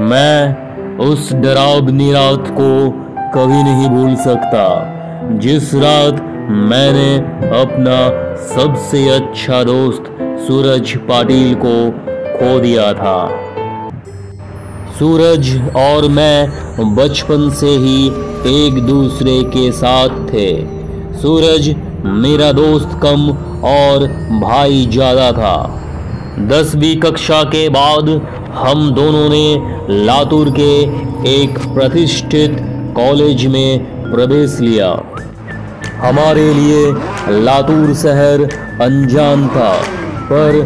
मैं उस डरावनी रात को कभी नहीं भूल सकता जिस रात मैंने अपना सबसे अच्छा दोस्त सूरज पाटिल को खो दिया था। सूरज और मैं बचपन से ही एक दूसरे के साथ थे। सूरज मेरा दोस्त कम और भाई ज़्यादा था। 10वीं कक्षा के बाद हम दोनों ने लातूर के एक प्रतिष्ठित कॉलेज में प्रवेश लिया। हमारे लिए लातूर शहर अनजान था, पर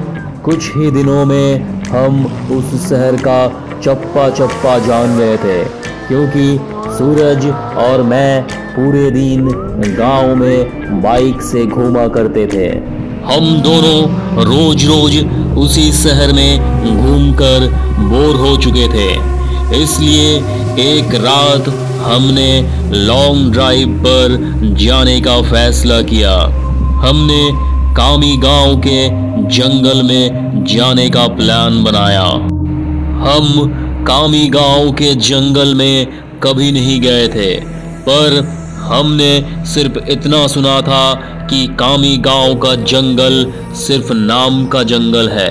कुछ ही दिनों में हम उस शहर का चप्पा चप्पा जान गए थे, क्योंकि सूरज और मैं पूरे दिन गांव में बाइक से घूमा करते थे। हम दोनों रोज रोज उसी शहर में घूमकर बोर हो चुके थे, इसलिए एक रात हमने लॉन्ग ड्राइव पर जाने का फैसला किया। हमने कामी गांव के जंगल में जाने का प्लान बनाया। हम कामी गांव के जंगल में कभी नहीं गए थे, पर हमने सिर्फ इतना सुना था कि कामी गांव का जंगल सिर्फ नाम का जंगल है,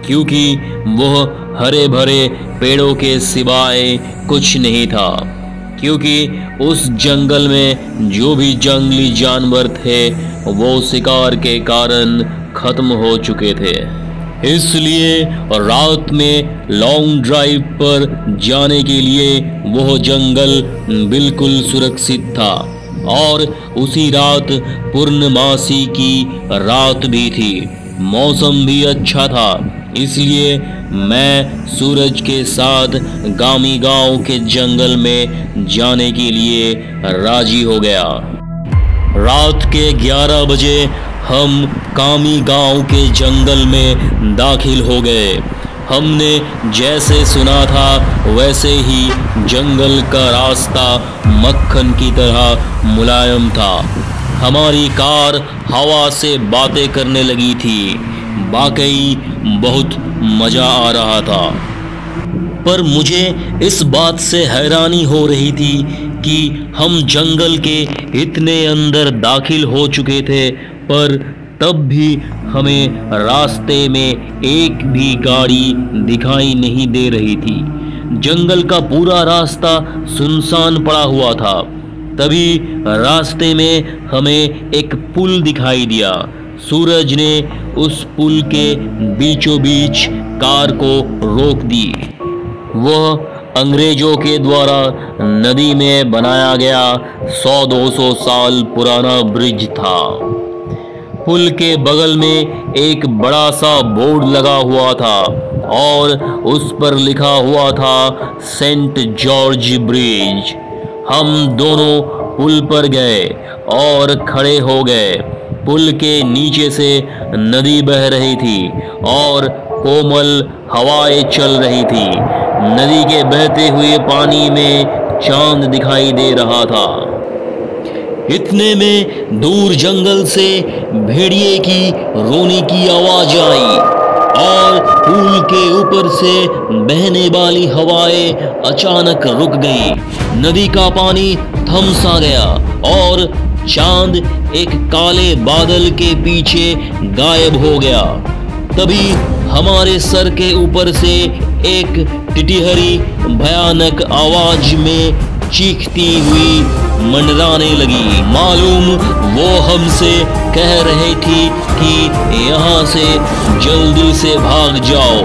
क्योंकि वह हरे भरे पेड़ों के सिवाय कुछ नहीं था। क्योंकि उस जंगल में जो भी जंगली जानवर थे वो शिकार के कारण खत्म हो चुके थे, इसलिए रात में लॉन्ग ड्राइव पर जाने के लिए वह जंगल बिल्कुल सुरक्षित था। और उसी रात पूर्णमासी की रात भी थी, मौसम भी अच्छा था, इसलिए मैं सूरज के साथ कामी गांव के जंगल में जाने के लिए राजी हो गया। रात के 11 बजे हम कामी गांव के जंगल में दाखिल हो गए। हमने जैसे सुना था वैसे ही जंगल का रास्ता मक्खन की तरह मुलायम था। हमारी कार हवा से बातें करने लगी थी। वाकई बहुत मज़ा आ रहा था, पर मुझे इस बात से हैरानी हो रही थी कि हम जंगल के इतने अंदर दाखिल हो चुके थे, पर तब भी हमें रास्ते में एक भी गाड़ी दिखाई नहीं दे रही थी। जंगल का पूरा रास्ता सुनसान पड़ा हुआ था। तभी रास्ते में हमें एक पुल दिखाई दिया। सूरज ने उस पुल के बीचों बीच कार को रोक दी। वह अंग्रेजों के द्वारा नदी में बनाया गया 100-200 साल पुराना ब्रिज था। पुल के बगल में एक बड़ा सा बोर्ड लगा हुआ था और उस पर लिखा हुआ था सेंट जॉर्ज ब्रिज। हम दोनों पुल पर गए और खड़े हो गए। पुल के नीचे से नदी बह रही थी और कोमल हवाएं चल रही थी। नदी के बहते हुए पानी में चांद दिखाई दे रहा था। इतने में दूर जंगल से भेड़िए की रोने की आवाज आई और पुल के ऊपर से बहने वाली हवाएं अचानक रुक गई। नदी का पानी थम सा गया और चांद एक काले बादल के पीछे गायब हो गया। तभी हमारे सर के ऊपर से एक टिटिहरी भयानक आवाज में चीखती हुई मंडराने लगी। मालूम वो हमसे कह रही थी कि यहाँ से जल्दी से भाग जाओ।